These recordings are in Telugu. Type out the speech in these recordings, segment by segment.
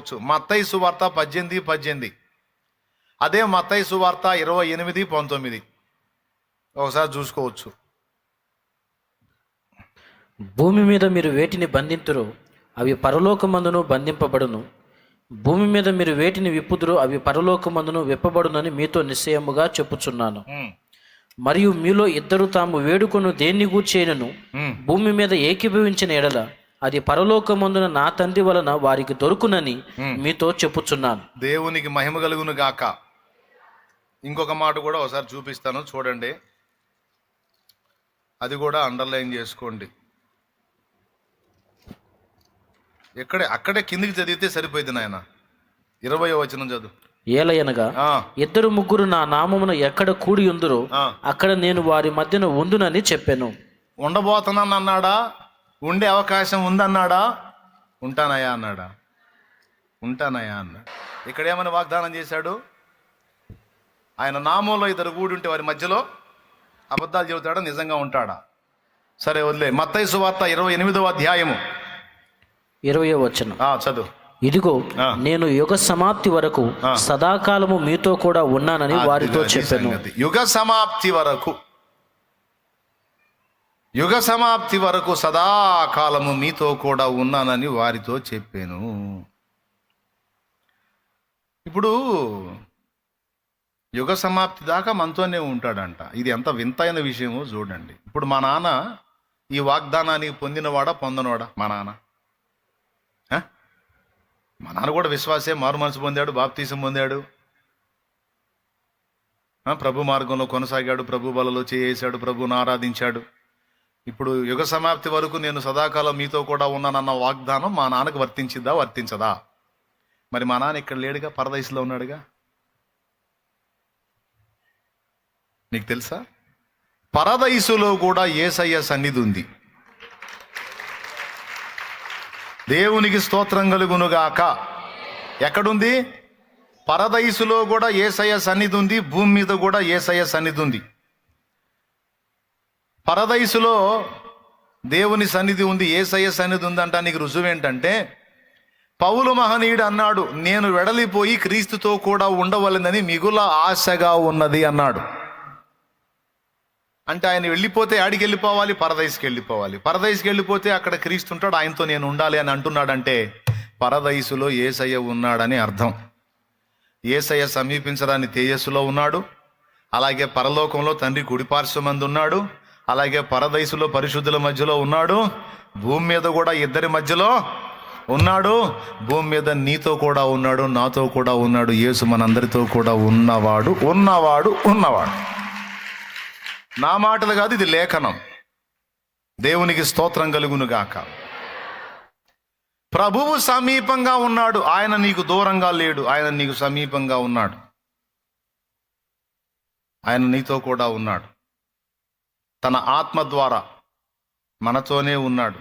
చూసుకోవచ్చు. మత్తయి సువార్త 18:18, అదే మత్తయి సువార్త 28:19 ఒకసారి చూసుకోవచ్చు. భూమి మీద మీరు వేటిని బంధింతురో అవి పరలోకమందును బంధింపబడును, భూమి మీద మీరు వేటిని విప్పుదురో అవి పరలోకమందును విప్పబడునని మీతో నిశ్చయముగా చెప్పుచున్నాను. మరియు మీలో ఇద్దరు తాము వేడుకొను దేన్ని గూర్చేనను భూమి మీద ఏకీభవించిన ఎడల అది పరలోకమందున నా తండ్రి వలన వారికి దొరుకునని మీతో చెప్పుచున్నాను. దేవునికి మహిమ కలుగును గాక. ఇంకొక మాట కూడా ఒకసారి చూపిస్తాను, చూడండి. అది కూడా అండర్లైన్ చేసుకోండి. అక్కడే కిందికి చదివితే సరిపోయింది నాయన. 20వ వచనం చదువు. ఏలయనగా ఇద్దరు ముగ్గురు నా నామమున ఎక్కడ కూడి ఉందురో అక్కడ నేను వారి మధ్యన ఉందునని చెప్పాను. ఉండబోతున్నాను అన్నాడా? ఉండే అవకాశం ఉందన్నాడా? ఉంటానయా అన్నాడా? ఉంటానయా అన్నాడు. ఇక్కడ ఏమని వాగ్దానం చేశాడు? ఆయన నామంలో ఇద్దరు కూడి ఉంటే వారి మధ్యలో అబద్ధాలు చెబుతాడా? నిజంగా ఉంటాడా? సరే వదిలే. మత్తయి సువార్త 28వ అధ్యాయము 20వ వచనం చదువు. ఇదిగో నేను యుగ సమాప్తి వరకు సదాకాలము మీతో కూడా ఉన్నానని వారితో చెప్పాను. యుగ సమాప్తి వరకు సదాకాలము మీతో కూడా ఉన్నానని వారితో చెప్పాను. ఇప్పుడు యుగ సమాప్తి దాకా మనతోనే ఉంటాడంట. ఇది ఎంత వింతైన విషయమో చూడండి. ఇప్పుడు మా నాన్న ఈ వాగ్దానానికి పొందినవాడా పొందనవాడా? మా నాన్న కూడా విశ్వాసే, మారు మనసు పొందాడు, బాప్తీసం పొందాడు, ప్రభు మార్గంలో కొనసాగాడు, ప్రభు బలలో చేసాడు, ప్రభువును ఆరాధించాడు. ఇప్పుడు యుగ సమాప్తి వరకు నేను సదాకాలం మీతో కూడా ఉన్నానన్న వాగ్దానం మా నాన్నకు వర్తించిద్దా, వర్తించదా? మరి మా నాన్న ఇక్కడ లేడుగా, పరదేశంలో ఉన్నాడుగా. నీకు తెలుసా? పరదైసులో కూడా యేసయ్య సన్నిధి ఉంది. దేవునికి స్తోత్రం కలుగునుగాక. ఎక్కడుంది? పరదైసులో కూడా యేసయ్య సన్నిధి ఉంది, భూమి మీద కూడా యేసయ్య సన్నిధి ఉంది. పరదైసులో దేవుని సన్నిధి ఉంది, యేసయ్య సన్నిధి ఉందంట. నీకు రుజువు ఏంటంటే, పౌలు మహనీయుడు అన్నాడు, నేను వెడలిపోయి క్రీస్తుతో కూడా ఉండవలెనని మిగుల ఆశగా ఉన్నది అన్నాడు. అంటే ఆయన వెళ్ళిపోతే ఆడికి వెళ్ళిపోవాలి, పరదైసుకి వెళ్ళిపోవాలి. పరదైసుకి వెళ్ళిపోతే అక్కడ క్రీస్తు ఉంటాడు, ఆయనతో నేను ఉండాలి అని అంటున్నాడంటే పరదైసులో యేసయ్య ఉన్నాడని అర్థం. యేసయ్య సమీపించడాన్ని తేజస్సులో ఉన్నాడు, అలాగే పరలోకంలో తండ్రి కుడిపార్శ్వమందు ఉన్నాడు, అలాగే పరదైసులో పరిశుద్ధుల మధ్యలో ఉన్నాడు, భూమి మీద కూడా ఇద్దరి మధ్యలో ఉన్నాడు, భూమి మీద నీతో కూడా ఉన్నాడు, నాతో కూడా ఉన్నాడు. యేసు మనందరితో కూడా ఉన్నవాడు. నా మాటలు కాదు, ఇది లేఖనం. దేవునికి స్తోత్రం కలుగునుగాక. ప్రభువు సమీపంగా ఉన్నాడు, ఆయన నీకు దూరంగా లేడు, ఆయన నీకు సమీపంగా ఉన్నాడు, ఆయన నీతో కూడా ఉన్నాడు. తన ఆత్మ ద్వారా మనతోనే ఉన్నాడు.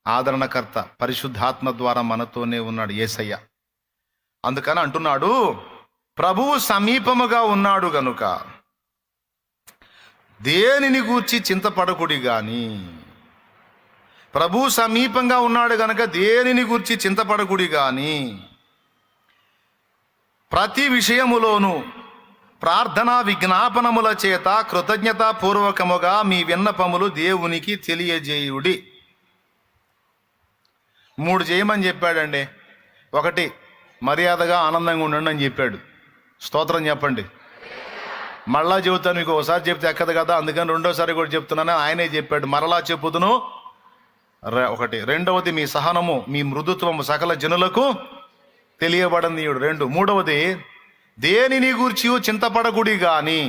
ఆదరణకర్త పరిశుద్ధాత్మ ద్వారా మనతోనే ఉన్నాడు యేసయ్య. అందుకని అంటున్నాడు, ప్రభువు సమీపముగా ఉన్నాడు గనుక దేనిని గూర్చి చింతపడకుడి గాని. ప్రభు సమీపంగా ఉన్నాడు గనక దేనిని గూర్చి చింతపడకుడి గాని ప్రతి విషయములోను ప్రార్థనా విజ్ఞాపనముల చేత కృతజ్ఞతాపూర్వకముగా మీ విన్నపములు దేవునికి తెలియజేయుడి. 3 చేయమని చెప్పాడండి. 1, మర్యాదగా ఆనందంగా ఉండండి అని చెప్పాడు. స్తోత్రం చెప్పండి. మళ్ళా చెబుతాను, మీకు ఒకసారి చెప్తే ఎక్కదు కదా, అందుకని రెండోసారి కూడా చెప్తున్నాను. ఆయనే చెప్పాడు, మరలా చెప్పుదును. 1, రెండవది మీ సహనము మీ మృదుత్వము సకల జనులకు తెలియబడనీయుడు. 2, మూడవది దేనిని గూర్చి చింతపడకుడి గాని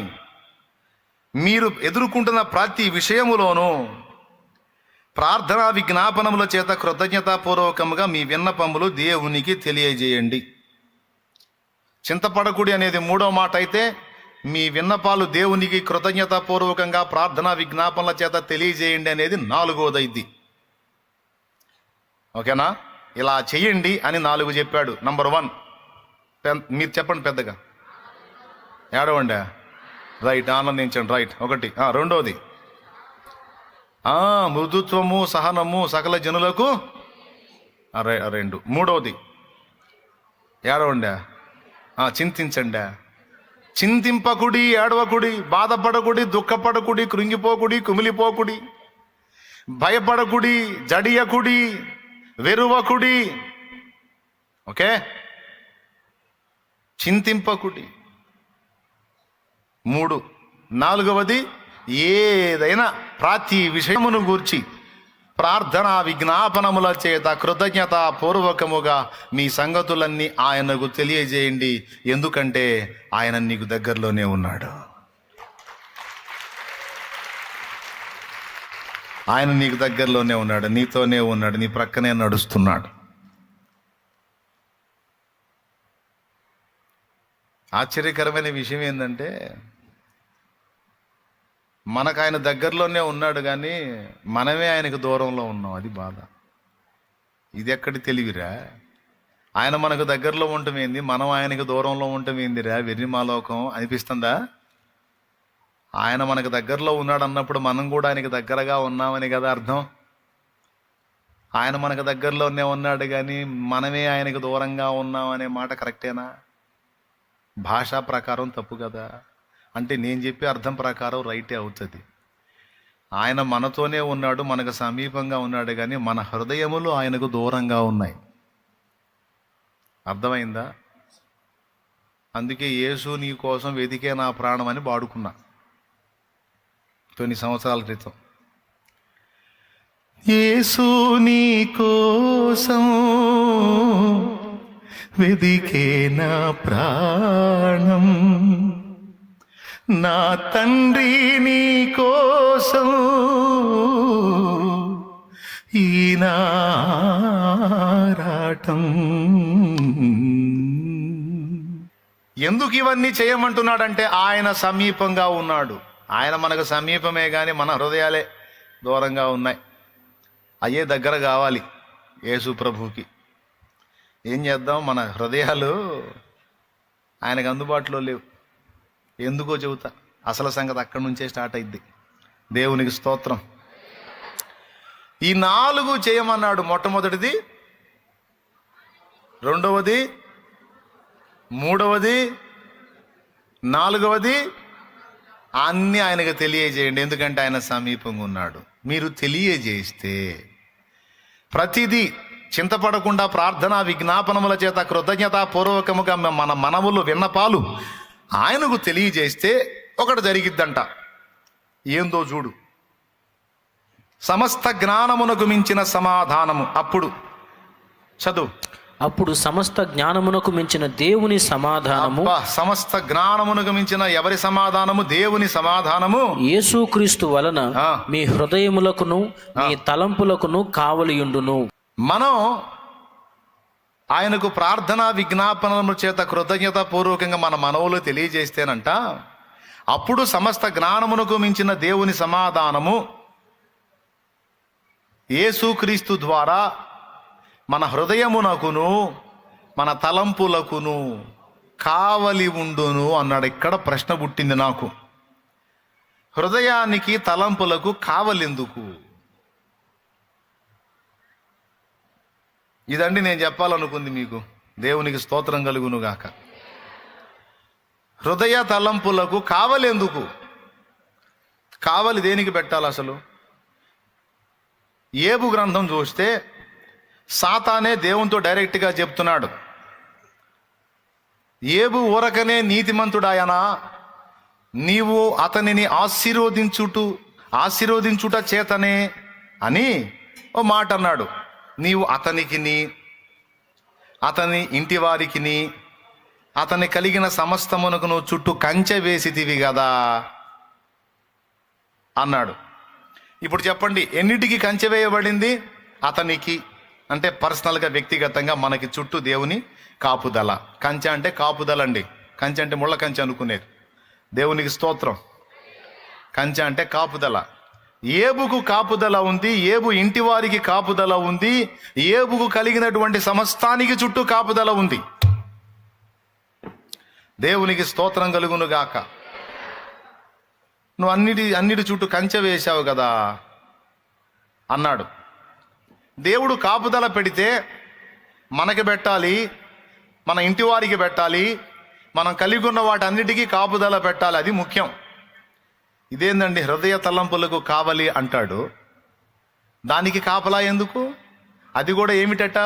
మీరు ఎదుర్కొంటున్న ప్రతి విషయములోనూ ప్రార్థనా విజ్ఞాపనముల చేత కృతజ్ఞతాపూర్వకముగా మీ విన్నపములు దేవునికి తెలియజేయండి. చింతపడకుడి అనేది 3వ మాట అయితే, మీ విన్నపాలు దేవునికి కృతజ్ఞతాపూర్వకంగా ప్రార్థనా విజ్ఞాపనల చేత తెలియజేయండి అనేది 4వదైంది. ఓకేనా? ఇలా చెయ్యండి అని 4 చెప్పాడు. నంబర్ 1 మీరు చెప్పండి పెద్దగా, ఏడవండి. రైట్, ఆనందించండి. రైట్, 1. 2వది మృదుత్వము సహనము సకల జనులకు. 2. 3వది ఏడవండా, చింతించండా. చింతింపకుడి, ఏడవకుడి, బాధపడకుడి, దుఃఖపడకుడి, కృంగిపోకుడి, కుమిలిపోకుడి, భయపడకుడి, జడియకుడి, వెరువకుడి. ఓకే, చింతింపకుడి. 3, 4వది, ఏదైనా ప్రతి విషయమును గూర్చి ప్రార్థన విజ్ఞాపనముల చేత కృతజ్ఞత పూర్వకముగా మీ సంగతులన్నీ ఆయనకు తెలియజేయండి, ఎందుకంటే ఆయన నీకు దగ్గరలోనే ఉన్నాడు. ఆయన నీకు దగ్గరలోనే ఉన్నాడు, నీతోనే ఉన్నాడు, నీ ప్రక్కనే నడుస్తున్నాడు. ఆశ్చర్యకరమైన విషయం ఏంటంటే, మనకు ఆయన దగ్గరలోనే ఉన్నాడు కానీ మనమే ఆయనకు దూరంలో ఉన్నాం. అది బాధ. ఇది ఎక్కడి తెలివిరా? ఆయన మనకు దగ్గరలో ఉండటం ఏంది, మనం ఆయనకు దూరంలో ఉండటం ఏందిరా? వెర్రిమాలోకం అనిపిస్తుందా? ఆయన మనకు దగ్గరలో ఉన్నాడు అన్నప్పుడు మనం కూడా ఆయనకు దగ్గరగా ఉన్నామని కదా అర్థం. ఆయన మనకు దగ్గరలోనే ఉన్నాడు కానీ మనమే ఆయనకు దూరంగా ఉన్నామనే మాట కరెక్టేనా? భాషా ప్రకారం తప్పు కదా. అంటే నేను చెప్పే అర్థం ప్రకారం రైటే అవుతుంది. ఆయన మనతోనే ఉన్నాడు, మనకు సమీపంగా ఉన్నాడు కానీ మన హృదయములు ఆయనకు దూరంగా ఉన్నాయి. అర్థమైందా? అందుకే యేసు నీ కోసం వెతికే నా ప్రాణం అని పాడుకున్నా కొన్ని సంవత్సరాల క్రితం. యేసు నీ కోసం వెదికే నా ప్రాణం, నా తండ్రి నీ కోసం ఈనారాటం. ఎందుకు ఇవన్నీ చేయమంటున్నాడంటే ఆయన సమీపంగా ఉన్నాడు. ఆయన మనకు సమీపమే కానీ మన హృదయాలే దూరంగా ఉన్నాయి. అయ్యే దగ్గర కావాలి యేసు ప్రభుకి. ఏం చేద్దాం, మన హృదయాలు ఆయనకు అందుబాటులో లేవు. ఎందుకో చెబుతా, అసలు సంగతి అక్కడి నుంచే స్టార్ట్ అయింది. దేవునికి స్తోత్రం. ఈ 4 చేయమన్నాడు. మొట్టమొదటిది, 2వది, 3వది, 4వది అన్నీ ఆయనకు తెలియజేయండి, ఎందుకంటే ఆయన సమీపంగా ఉన్నాడు. మీరు తెలియజేస్తే ప్రతిదీ చింతపడకుండా ప్రార్థన విజ్ఞాపనముల చేత కృతజ్ఞతాపూర్వకముగా మన మనవులు విన్నపాలు ఆయనకు తెలియజేస్తే ఒకటి జరిగిద్దంట. ఏందో చూడు. సమస్త జ్ఞానమునకు మించిన సమాధానము. అప్పుడు చదువు. అప్పుడు సమస్త జ్ఞానమునకు మించిన దేవుని సమాధానము. సమస్త జ్ఞానమునకు మించిన ఎవరి సమాధానము? దేవుని సమాధానము యేసుక్రీస్తు వలన మీ హృదయములకును మీ తలంపులకును కావలియుండును. మనం ఆయనకు ప్రార్థన విజ్ఞాపనముల చేత కృతజ్ఞత పూర్వకంగా మన మనవులు తెలియజేస్తేనంట, అప్పుడు సమస్త జ్ఞానమునకు మించిన దేవుని సమాధానము యేసుక్రీస్తు ద్వారా మన హృదయమునకును మన తలంపులకును కావలి ఉండును అన్నాడు. ఇక్కడ ప్రశ్న పుట్టింది నాకు. హృదయానికి తలంపులకు కావలెందుకు? ఇదండి నేను చెప్పాలనుకుంది మీకు. దేవునికి స్తోత్రం కలుగును గాక. హృదయ తలంపులకు కావలెందుకు? కావలి దేనికి పెట్టాలి అసలు? ఏబు గ్రంథం చూస్తే సాతానే దేవునితో డైరెక్ట్గా చెప్తున్నాడు, ఏబు ఊరకనే నీతిమంతుడాయనా, నీవు అతనిని ఆశీర్వదించుట చేతనే అని ఓ మాట అన్నాడు. నీవు అతనికిని అతని ఇంటి వారికిని అతని కలిగిన సమస్తమునకు నువ్వు చుట్టూ కంచె వేసితివి కదా అన్నాడు. ఇప్పుడు చెప్పండి, ఎన్నిటికి కంచె వేయబడింది? అతనికి అంటే పర్సనల్గా వ్యక్తిగతంగా మనకి చుట్టూ దేవుని కాపుదల. కంచె అంటే కాపుదల అండి. కంచె అంటే ముళ్ళ కంచె అనుకునేది. దేవునికి స్తోత్రం. కంచె అంటే కాపుదల. ఏబుకు కాపుదల ఉంది, ఏబు ఇంటి వారికి కాపుదల ఉంది, ఏబుకు కలిగినటువంటి సమస్తానికి చుట్టూ కాపుదల ఉంది. దేవునికి స్తోత్రం కలుగును గాక. నువ్వు అన్నిటి చుట్టూ కంచె వేశావు కదా అన్నాడు. దేవుడు కాపుదల పెడితే మనకి పెట్టాలి, మన ఇంటి వారికి పెట్టాలి, మనం కలిగి ఉన్న వాటన్నిటికీ కాపుదల పెట్టాలి, అది ముఖ్యం. ఇదేందండి హృదయ తలంపులకు కావలి అంటాడు, దానికి కాపలా ఎందుకు? అది కూడా ఏమిటట?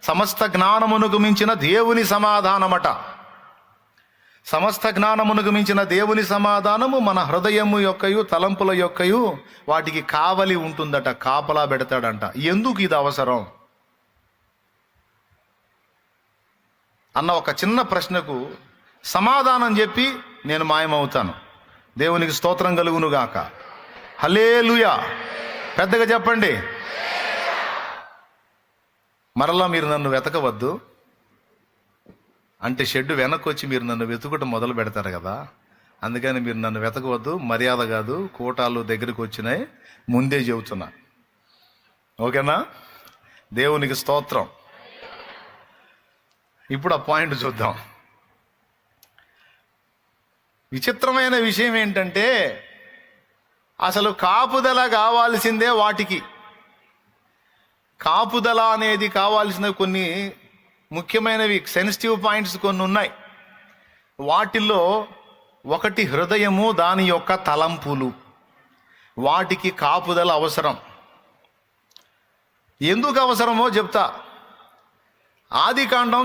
సమస్త జ్ఞానమునకు మించిన దేవుని సమాధానమట. సమస్త జ్ఞానమునకు మించిన దేవుని సమాధానము మన హృదయము యొక్కయు తలంపుల యొక్కయు వాటికి కావలి ఉంటుందట, కాపలా పెడతాడంట. ఎందుకు ఇది అవసరం అన్న ఒక చిన్న ప్రశ్నకు సమాధానం చెప్పి నేను మాయమవుతాను. దేవునికి స్తోత్రం కలుగునుగాక. హల్లెలూయా. పెద్దగా చెప్పండి. మరలా మీరు నన్ను వెతకవద్దు అంటే షెడ్డు వెనక్కి వచ్చి మీరు నన్ను వెతుకటం మొదలు పెడతారు కదా, అందుకని మీరు నన్ను వెతకవద్దు. మర్యాద కాదు, కోటాలు దగ్గరికి వచ్చినాయి, ముందే చెబుతున్నా. ఓకేనా? దేవునికి స్తోత్రం. ఇప్పుడు ఆ పాయింట్ చూద్దాం. విచిత్రమైన విషయం ఏంటంటే అసలు కాపుదల కావాల్సిందే వాటికి. కాపుదల అనేది కావాల్సిన కొన్ని ముఖ్యమైనవి సెన్సిటివ్ పాయింట్స్ కొన్ని ఉన్నాయి. వాటిల్లో ఒకటి హృదయము, దాని యొక్క తలంపులు. వాటికి కాపుదల అవసరం. ఎందుకు అవసరమో చెప్తా. ఆదికాండం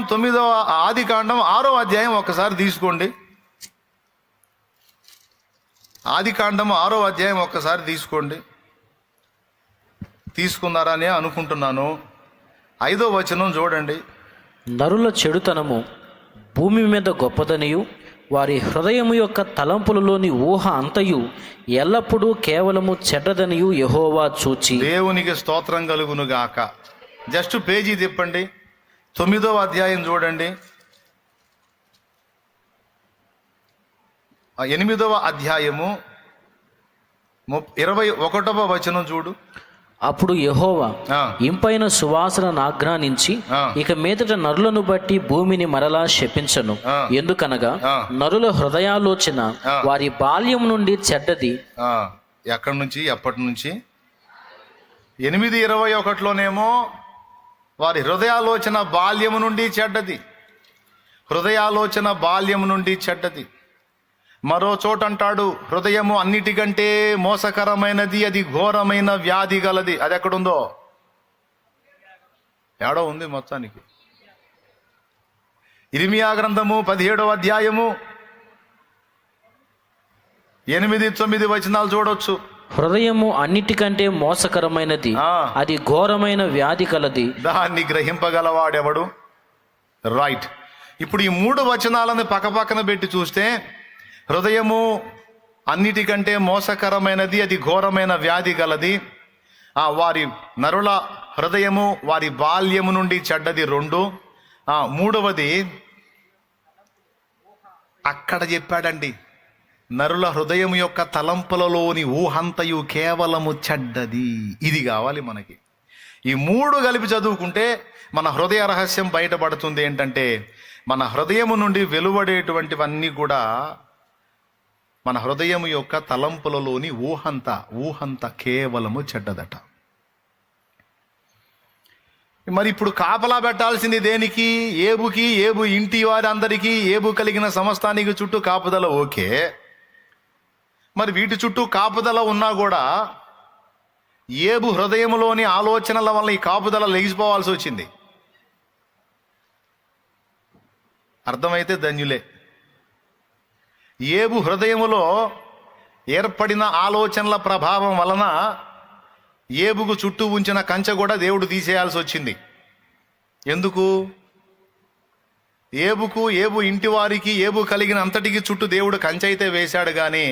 6వ అధ్యాయం ఒకసారి తీసుకోండి. ఆదికాండం 6వ అధ్యాయం ఒక్కసారి తీసుకోండి. తీసుకున్నారనే అనుకుంటున్నాను. 5వ వచనం చూడండి. నరుల చెడుతనము భూమి మీద గొప్పదనియు వారి హృదయము యొక్క తలంపులలోని ఊహ అంతయు ఎల్లప్పుడూ కేవలము చెడ్డదనియు యెహోవా చూచి. దేవునికి స్తోత్రం కలుగునుగాక. జస్ట్ పేజీ తిప్పండి. 9వ అధ్యాయం చూడండి. 8వ అధ్యాయము 21వ వచనం చూడు. అప్పుడు యెహోవా ఇంపైన సువాసనను ఆజ్ఞానించి, ఇక మీదట నరులను బట్టి భూమిని మరలా శపించను. ఎందుకనగా నరుల హృదయాలోచన వారి బాల్యం నుండి చెడ్డది. ఎక్కడి నుంచి? ఎప్పటి నుంచి? 8:21లోనేమో వారి హృదయాలోచన బాల్యము నుండి చెడ్డది. హృదయాలోచన బాల్యము నుండి చెడ్డది. మరో చోట అంటాడు, హృదయము అన్నిటికంటే మోసకరమైనది, అది ఘోరమైన వ్యాధి గలది. అది ఎక్కడుందో? ఏడో ఉంది మొత్తానికి. ఇర్మియా గ్రంథము 17వ అధ్యాయము 8-9 వచనాలు చూడొచ్చు. హృదయము అన్నిటికంటే మోసకరమైనది, అది ఘోరమైన వ్యాధి కలది, దాన్ని గ్రహింపగలవాడెవడు? రైట్. ఇప్పుడు ఈ 3 వచనాలను పక్కపక్కన పెట్టి చూస్తే, హృదయము అన్నిటికంటే మోసకరమైనది, అది ఘోరమైన వ్యాధి గలది, వారి నరుల హృదయము వారి బాల్యము నుండి చెడ్డది 2. 3వది అక్కడ చెప్పాడండి, నరుల హృదయం యొక్క తలంపులలోని ఊహంతయు కేవలము చెడ్డది. ఇది కావాలి మనకి. ఈ 3 కలిపి చదువుకుంటే మన హృదయ రహస్యం బయటపడుతుంది. ఏంటంటే మన హృదయము నుండి వెలువడేటువంటివన్నీ కూడా మన హృదయం యొక్క తలంపులలోని ఊహంత కేవలము చెడ్డదట. మరి ఇప్పుడు కాపలా పెట్టాల్సింది దేనికి? ఏబుకి, ఏబు ఇంటి వారి అందరికీ, ఏబు కలిగిన సమస్తానికి చుట్టూ కాపుదల. ఓకే, మరి వీటి చుట్టూ కాపుదల ఉన్నా కూడా ఏబు హృదయంలోని ఆలోచనల వల్ల ఈ కాపుదల లెగిసిపోవాల్సి వచ్చింది. అర్థమైతే ధన్యులే. ఏబు హృదయములో ఏర్పడిన ఆలోచనల ప్రభావం వలన ఏబుకు చుట్టూ ఉంచిన కంచె కూడా దేవుడు తీసేయాల్సి వచ్చింది. ఎందుకు? ఏబు ఇంటి వారికి, ఏబు కలిగిన అంతటికి చుట్టూ దేవుడు కంచె అయితే వేశాడు, కానీ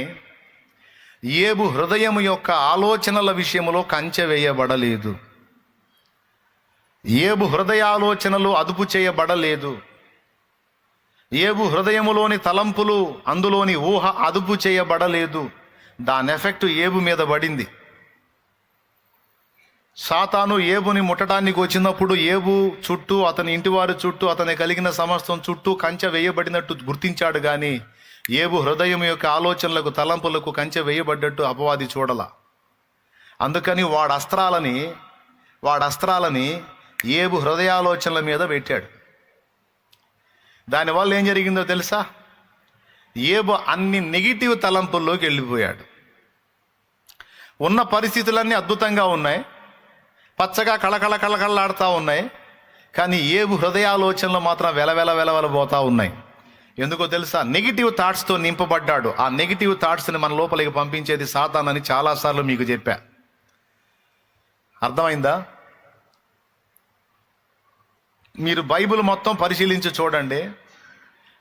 ఏబు హృదయం యొక్క ఆలోచనల విషయంలో కంచె వేయబడలేదు. ఏబు హృదయాలోచనలు అదుపు చేయబడలేదు. ఏబు హృదయములోని తలంపులు, అందులోని ఊహ అదుపు చేయబడలేదు. దాని ఎఫెక్ట్ ఏబు మీద పడింది. సాతాను ఏబుని ముట్టడానికి వచ్చినప్పుడు ఏబు చుట్టూ, అతని ఇంటివారి చుట్టూ, అతని కలిగిన సమస్తం చుట్టూ కంచె వేయబడినట్టు గుర్తించాడు, కానీ ఏబు హృదయం యొక్క ఆలోచనలకు, తలంపులకు కంచె వేయబడ్డట్టు అపవాది చూడల. అందుకని వాడి అస్త్రాలని ఏబు హృదయాలోచనల మీద పెట్టాడు. దానివల్ల ఏం జరిగిందో తెలుసా? ఏబు అన్ని నెగిటివ్ తలంపుల్లోకి వెళ్ళిపోయాడు. ఉన్న పరిస్థితులన్నీ అద్భుతంగా ఉన్నాయి, పచ్చగా కళకళలాడుతూ ఉన్నాయి. కానీ ఏబు హృదయాలోచనలు మాత్రం వెలవెలబోతూ ఉన్నాయి. ఎందుకో తెలుసా? నెగిటివ్ థాట్స్తో నింపబడ్డాడు. ఆ నెగిటివ్ థాట్స్ని మన లోపలికి పంపించేది సాతాన్ అని చాలాసార్లు మీకు చెప్పా. అర్థమైందా? మీరు బైబిల్ మొత్తం పరిశీలించి చూడండి.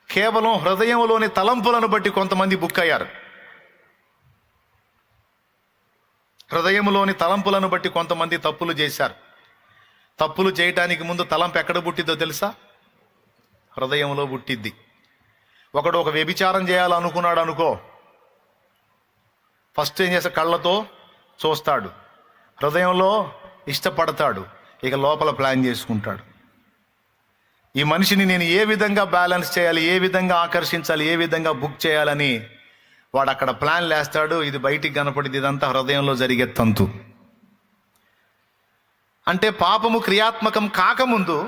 కేవలం హృదయంలోని తలంపులను బట్టి కొంతమంది బుక్ అయ్యారు. హృదయంలోని తలంపులను బట్టి కొంతమంది తప్పులు చేశారు. తప్పులు చేయటానికి ముందు తలంపు ఎక్కడ పుట్టిద్దో తెలుసా? హృదయంలో పుట్టిద్ది. ఒకడు ఒక వ్యభిచారం చేయాలనుకున్నాడు అనుకో, ఫస్ట్ ఏం చేస్తా? కళ్ళతో చూస్తాడు, హృదయంలో ఇష్టపడతాడు, ఇక లోపల ప్లాన్ చేసుకుంటాడు. ఈ మనిషిని నేను ఏ విధంగా బ్యాలెన్స్ చేయాలి, ఏ విధంగా ఆకర్షించాలి, ఏ విధంగా బుక్ చేయాలని వాడు అక్కడ ప్లాన్ లేస్తాడు. ఇది బయటికి కనపడింది. ఇదంతా హృదయంలో జరిగే తంతు. అంటే పాపము క్రియాత్మకం కాకముందు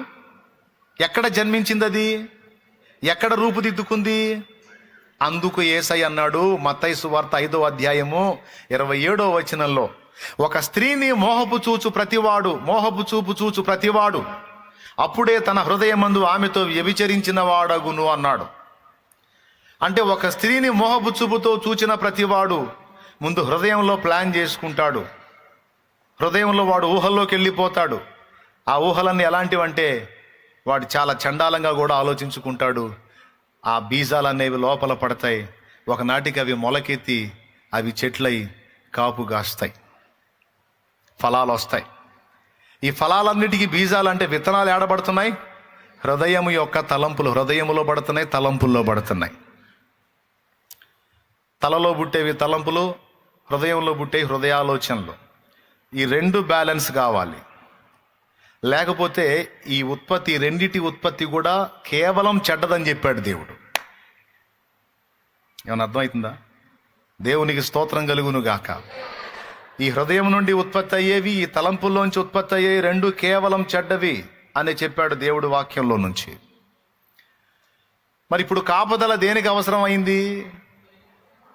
ఎక్కడ జన్మించింది? అది ఎక్కడ రూపుదిద్దుకుంది? అందుకు యేసయ్య అన్నాడు మత్తయి సువార్త 5వ అధ్యాయము 27వ వచనంలో, ఒక స్త్రీని మోహపు చూపు చూచు ప్రతివాడు అప్పుడే తన హృదయమందు ఆమెతో వ్యభిచరించిన వాడగును అన్నాడు. అంటే ఒక స్త్రీని మోహపు చూపుతో చూచిన ప్రతివాడు ముందు హృదయంలో ప్లాన్ చేసుకుంటాడు. హృదయంలో వాడు ఊహల్లోకి వెళ్ళిపోతాడు. ఆ ఊహలన్నీ ఎలాంటివంటే వాడు చాలా చండాలంగా కూడా ఆలోచించుకుంటాడు. ఆ బీజాలు అనేవి లోపల పడతాయి. ఒకనాటికి అవి మొలకెత్తి అవి చెట్లై కాపు కాస్తాయి, ఫలాలు వస్తాయి. ఈ ఫలాలన్నిటికీ బీజాలు అంటే విత్తనాలు ఏడబడుతున్నాయి? హృదయం యొక్క తలంపులు హృదయములో పడుతున్నాయి, తలంపుల్లో పడుతున్నాయి. తలలో పుట్టేవి తలంపులు, హృదయంలో పుట్టేవి హృదయాలోచనలు. ఈ రెండు బ్యాలెన్స్ కావాలి. లేకపోతే ఈ రెండిటి ఉత్పత్తి కూడా కేవలం చెడ్డదని చెప్పాడు దేవుడు. ఏమన్నా అర్థమవుతుందా? దేవునికి స్తోత్రం కలుగును గాక. ఈ హృదయం నుండి ఉత్పత్తి అయ్యేవి, ఈ తలంపుల్లోంచి ఉత్పత్తి అయ్యేవి రెండు కేవలం చెడ్డవి అని చెప్పాడు దేవుడు వాక్యంలో నుంచి. మరి ఇప్పుడు కాపుదల దేనికి అవసరం అయింది?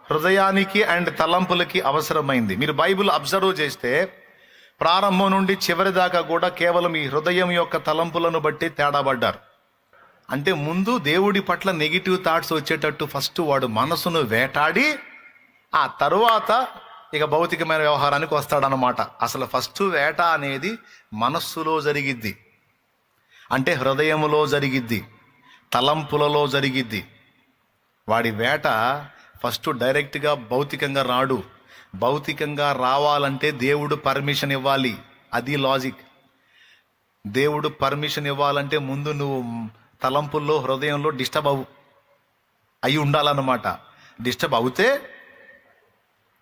హృదయానికి అండ్ తలంపులకి అవసరమైంది. మీరు బైబిల్ అబ్జర్వ్ చేస్తే ప్రారంభం నుండి చివరి దాకా కూడా కేవలం ఈ హృదయం యొక్క తలంపులను బట్టి తేడాపడ్డారు. అంటే ముందు దేవుడి పట్ల నెగిటివ్ థాట్స్ వచ్చేటట్టు ఫస్ట్ వాడు మనసును వేటాడి ఆ తరువాత ఇక భౌతికమైన వ్యవహారానికి వస్తాడనమాట. అసలు ఫస్ట్ వేట అనేది మనస్సులో జరిగిద్ది, అంటే హృదయములో జరిగిద్ది, తలంపులలో జరిగిద్ది. వాడి వేట ఫస్ట్ డైరెక్ట్గా భౌతికంగా రాడు. భౌతికంగా రావాలంటే దేవుడు పర్మిషన్ ఇవ్వాలి. అది లాజిక్. దేవుడు పర్మిషన్ ఇవ్వాలంటే ముందు నువ్వు తలంపుల్లో హృదయంలో డిస్టర్బ్ అయి ఉండాలన్నమాట. డిస్టర్బ్ అవుతే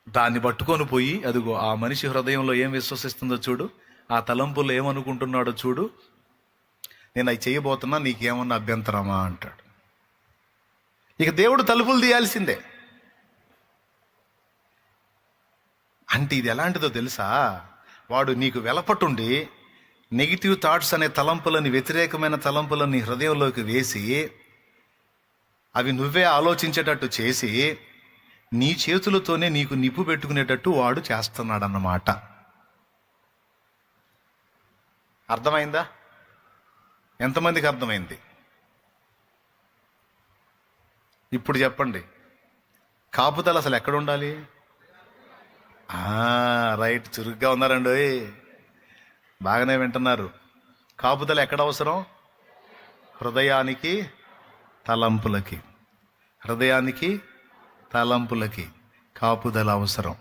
దాన్ని పట్టుకొని పోయి అదిగో ఆ మనిషి హృదయంలో ఏం విశ్వసిస్తుందో చూడు, ఆ తలంపుల్లో ఏమనుకుంటున్నాడో చూడు, నేను అవి చేయబోతున్నా, నీకేమన్నా అభ్యంతరమా అంటాడు. ఇక దేవుడు తలుపులు తీయాల్సిందే. అంటే ఇది ఎలాంటిదో తెలుసా? వాడు నీకు వెలపటుండి నెగిటివ్ థాట్స్ అనే తలంపులని, వ్యతిరేకమైన తలంపులని హృదయంలోకి వేసి అవి నువ్వే ఆలోచించేటట్టు చేసి నీ చేతులతోనే నీకు నిప్పు పెట్టుకునేటట్టు వాడు చేస్తున్నాడన్నమాట. అర్థమైందా? ఎంతమందికి అర్థమైంది? ఇప్పుడు చెప్పండి, కాపుదల అసలు ఎక్కడ ఉండాలి? రైట్, చురుగ్గా ఉన్నారండి, బాగానే వింటున్నారు. కాపుదల ఎక్కడ అవసరం? హృదయానికి తలంపులకి. హృదయానికి తలంపులకి కాపుదల అవసరం.